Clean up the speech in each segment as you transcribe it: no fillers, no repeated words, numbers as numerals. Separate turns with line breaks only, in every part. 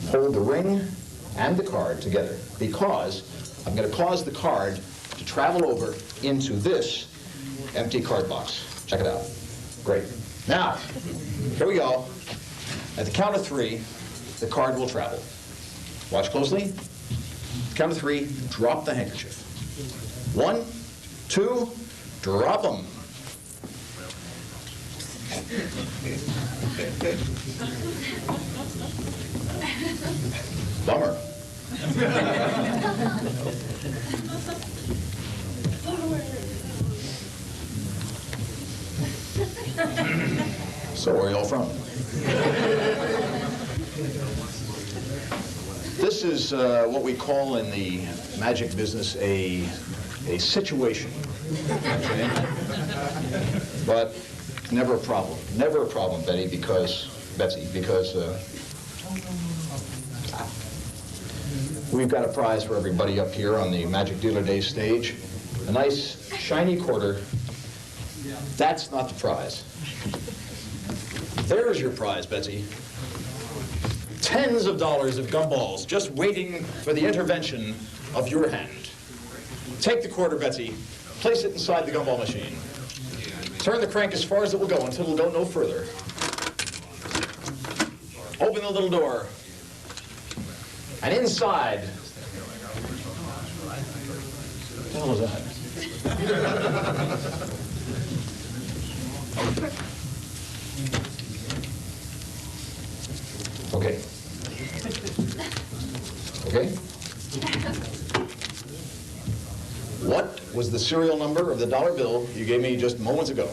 hold the ring and the card together, because I'm going to cause the card to travel over into this empty card box. Check it out. Great. Now, here we go. At the count of 3, the card will travel. Watch closely. Count of 3, drop the handkerchief. 1, 2, drop them. Bummer. So where are you all from? This is what we call in the magic business a situation. Okay? But never a problem. Never a problem, Betsy, because we've got a prize for everybody up here on the Magic Dealer Day stage. A nice shiny quarter. That's not the prize. There's your prize, Betsy. Tens of dollars of gumballs just waiting for the intervention of your hand. Take the quarter, Betsy. Place it inside the gumball machine. Turn the crank as far as it will go until it will go no further. Open the little door. And inside... What the hell is that? Okay. Okay? What was the serial number of the dollar bill you gave me just moments ago?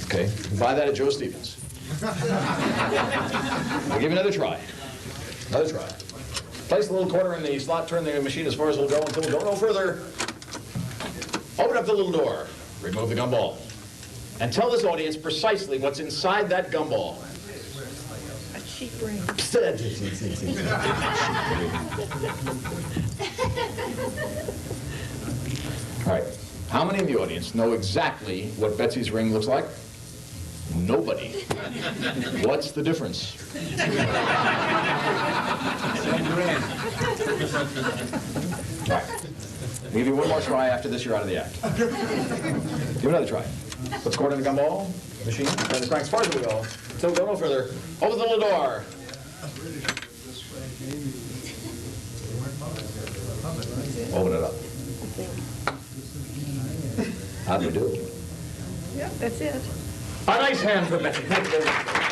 Okay, buy that at Joe Stevens. I'll give you another try. Another try. Place the little quarter in the slot, turn the machine as far as it'll go until it'll go no further. Open up the little door, remove the gumball, and tell this audience precisely what's inside that gumball.
A cheap ring.
All right. How many in the audience know exactly what Betsy's ring looks like? Nobody. What's the difference? All right. I'll give you one more try. After this, you're out of the act. Give another try. Put the quarter in the gumball machine. Turn the crank as far as we go. So go no further. Open the little door. Open it up. How do we do?
Yep, that's it.
A nice hand for Betsy. Thank you very much.